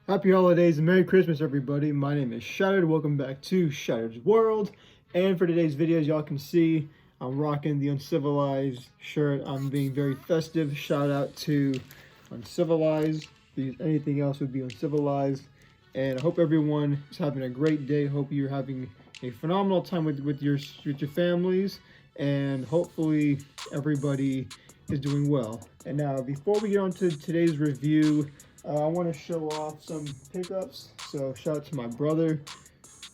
Happy holidays and Merry Christmas, everybody. My name is Shattered. Welcome back to Shattered's World. And for today's video, as y'all can see, I'm rocking the Uncivilized shirt. I'm being very festive. Shout out to Uncivilized, because anything else would be uncivilized. And I hope everyone is having a great day. Hope you're having a phenomenal time with your families, and hopefully everybody is doing well. And now, before we get on to today's review, I want to show off some pickups. So shout out to my brother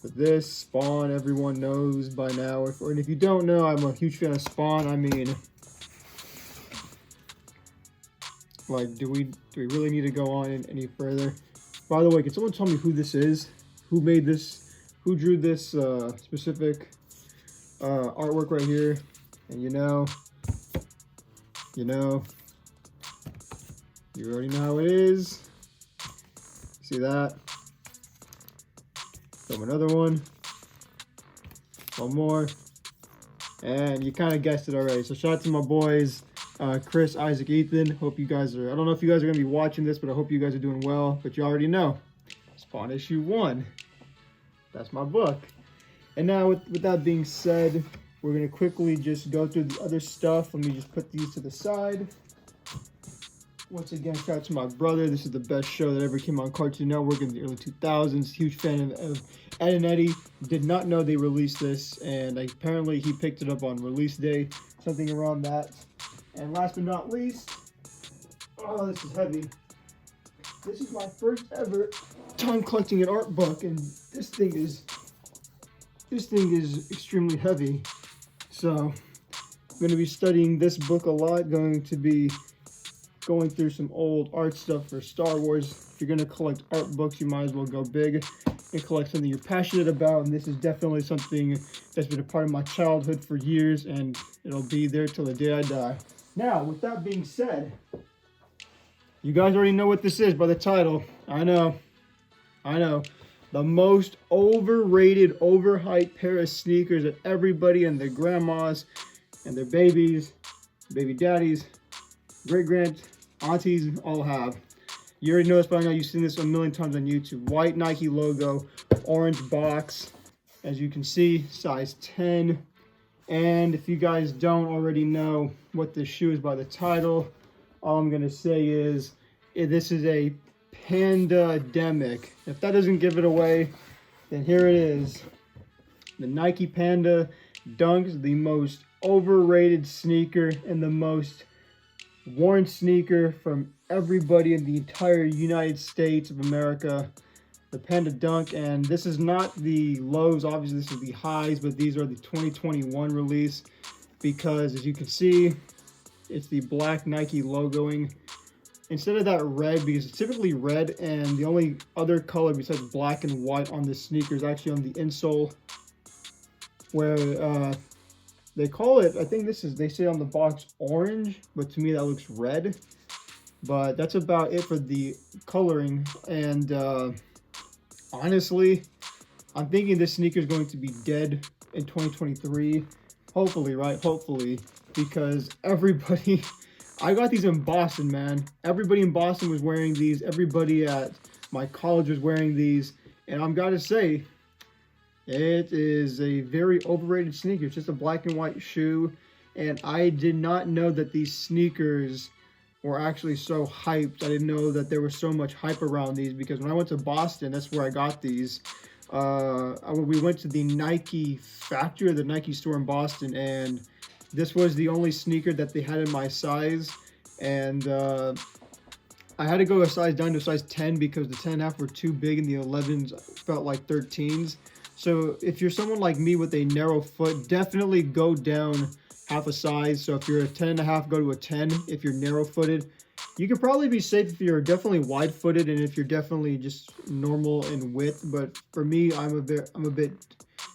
for this. Spawn, everyone knows by now. And if you don't know, I'm a huge fan of Spawn. I mean, like, do we really need to go on any further? By the way, can someone tell me who this is? Who made this? Who drew this specific artwork right here? And you already know how it is. See that? From another one. One more. And you kind of guessed it already. So shout out to my boys, Chris, Isaac, Ethan. Hope you guys are, I don't know if you guys are going to be watching this, but I hope you guys are doing well. But you already know. Spawn issue 1. That's my book. And now with that being said, we're going to quickly just go through the other stuff. Let me just put these to the side. Once again, shout out to my brother. This is the best show that ever came on Cartoon Network in the early 2000s. Huge fan of Ed and Eddie. Did not know they released this, and apparently he picked it up on release day, something around that. And last but not least, oh, this is heavy. This is my first ever time collecting an art book, and this thing is extremely heavy. So I'm going to be studying this book a lot. Going to be going through some old art stuff for Star Wars. If you're going to collect art books, you might as well go big and collect something you're passionate about. And this is definitely something that's been a part of my childhood for years, and it'll be there till the day I die. Now, with that being said, you guys already know what this is by the title. I know. The most overrated, overhyped pair of sneakers that everybody and their grandmas and their babies, baby daddies, great-grand aunties all have. You already know this by now. You've seen this a million times on YouTube. White Nike logo, orange box. As you can see, size 10. And if you guys don't already know what this shoe is by the title, all I'm going to say is this is a Panda-demic. If that doesn't give it away, then here it is. The Nike Panda Dunks, the most overrated sneaker and the most worn sneaker from everybody in the entire United States of America. The Panda Dunk, and this is not the lows, obviously this is the highs, but these are the 2021 release, because as you can see, it's the black Nike logoing instead of that red, because it's typically red, and the only other color besides black and white on the sneaker is actually on the insole, where they call it, I think they say on the box orange, but to me that looks red. But that's about it for the coloring. And honestly, I'm thinking this sneaker is going to be dead in 2023. Hopefully, right? Hopefully. Because everybody, I got these in Boston, man. Everybody in Boston was wearing these. Everybody at my college was wearing these. And I'm gotta say, it is a very overrated sneaker. It's just a black and white shoe. And I did not know that these sneakers were actually so hyped. I didn't know that there was so much hype around these, because when I went to Boston, that's where I got these. We went to the Nike factory, or the Nike store in Boston, and this was the only sneaker that they had in my size. And I had to go a size down to size 10 because the 10.5 were too big and the 11s felt like 13s. So if you're someone like me with a narrow foot, definitely go down half a size. So if you're a 10.5, go to a 10. If you're narrow footed, you could probably be safe if you're definitely wide footed, and if you're definitely just normal in width. But for me, I'm a bit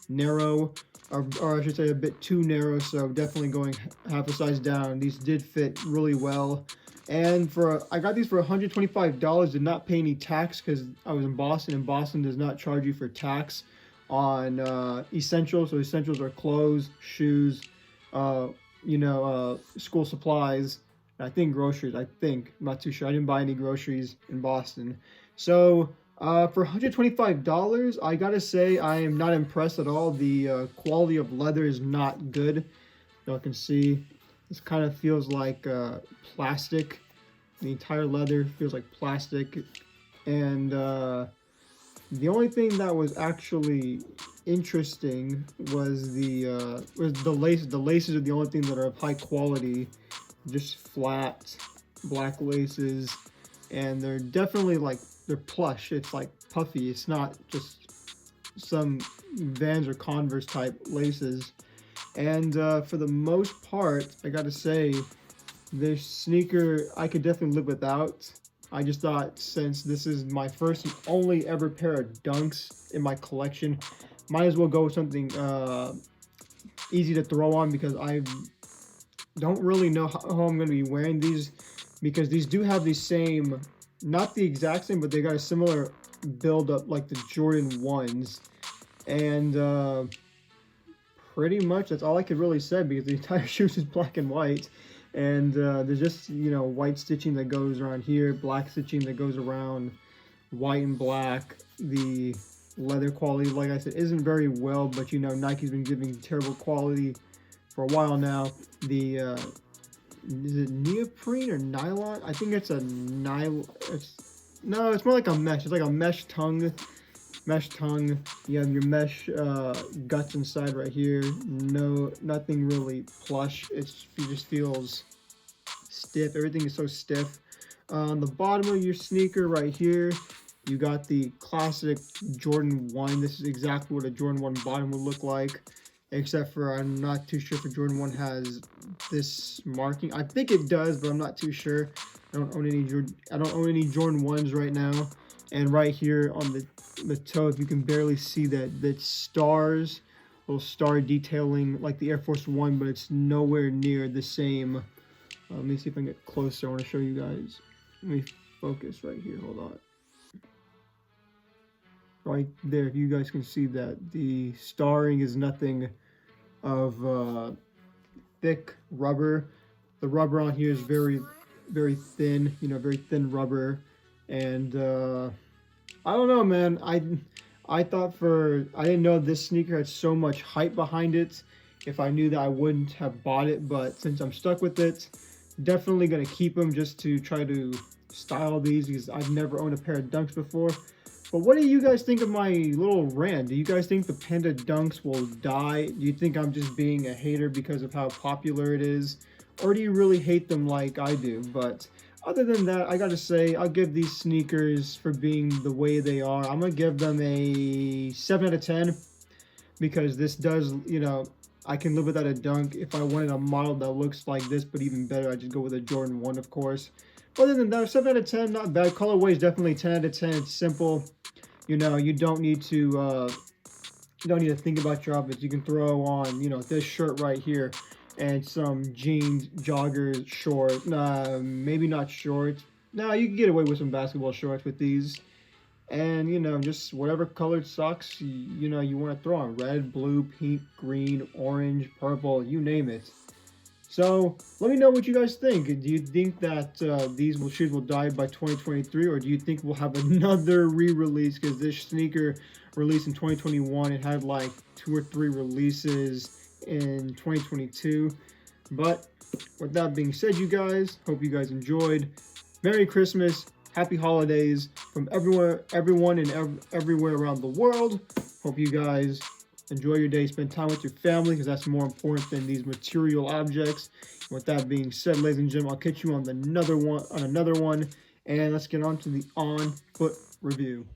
narrow, or I should say a bit too narrow. So definitely going half a size down. These did fit really well. And I got these for $125. Did not pay any tax because I was in Boston, and Boston does not charge you for tax on essentials. So essentials are clothes, shoes, school supplies, I think groceries. I'm not too sure. I didn't buy any groceries in Boston. So For $125, I gotta say I am not impressed at all. The quality of leather is not good. Y'all can see this kind of feels like plastic. The entire leather feels like plastic, and the only thing that was actually interesting was the laces. The laces are the only thing that are of high quality, just flat black laces, and they're definitely like they're plush. It's like puffy. It's not just some Vans or Converse type laces. And for the most part, I gotta say, this sneaker I could definitely live without. I just thought since this is my first and only ever pair of Dunks in my collection, might as well go with something easy to throw on because I don't really know how I'm going to be wearing these, because these do have the same, not the exact same, but they got a similar build up like the Jordan 1s. And pretty much that's all I could really say, because the entire shoe is black and white. And there's just, you know, white stitching that goes around here, black stitching that goes around white and black. The leather quality, like I said, isn't very well, but you know, Nike's been giving terrible quality for a while now. The is it neoprene or nylon? I think it's a nylon. No, it's more like a mesh. It's like a mesh tongue. Mesh tongue. You have your mesh guts inside right here. No, nothing really plush. It just feels stiff. Everything is so stiff. On the bottom of your sneaker right here, you got the classic Jordan 1. This is exactly what a Jordan 1 bottom would look like, except for I'm not too sure if a Jordan 1 has this marking. I think it does, but I'm not too sure. I don't own any Jordan 1s right now. And right here on the toe, you can barely see that stars, little star detailing like the Air Force One, but it's nowhere near the same. Let me see if I can get closer. I want to show you guys. Let me focus right here. Hold on. Right there, if you guys can see that the starring is nothing of thick rubber. The rubber on here is very, very thin. You know, very thin rubber. And I don't know, man. I thought I didn't know this sneaker had so much hype behind it. If I knew that, I wouldn't have bought it. But since I'm stuck with it, definitely gonna keep them just to try to style these, because I've never owned a pair of Dunks before. But what do you guys think of my little rant? Do you guys think the Panda Dunks will die? Do you think I'm just being a hater because of how popular it is? Or do you really hate them like I do? But other than that, I gotta say, I'll give these sneakers, for being the way they are, I'm gonna give them a 7 out of 10. Because this does, you know, I can live without a Dunk. If I wanted a model that looks like this, but even better, I'd just go with a Jordan 1, of course. Other than that, 7 out of 10, not bad. Colorway is definitely 10 out of 10. It's simple. You know, you don't need to think about your outfits. You can throw on, you know, this shirt right here and some jeans, joggers, shorts. Maybe not shorts. No, you can get away with some basketball shorts with these. And, you know, just whatever colored socks, you know, you want to throw on. Red, blue, pink, green, orange, purple, you name it. So let me know what you guys think. Do you think that these shoes will die by 2023, or do you think we'll have another re-release? Because this sneaker released in 2021, it had like 2 or 3 releases in 2022. But with that being said, you guys, hope you guys enjoyed. Merry Christmas, Happy Holidays from everyone and everywhere around the world. Hope you guys enjoy your day, spend time with your family, because that's more important than these material objects. With that being said, ladies and gentlemen, I'll catch you on another one, and let's get on to the on-foot review.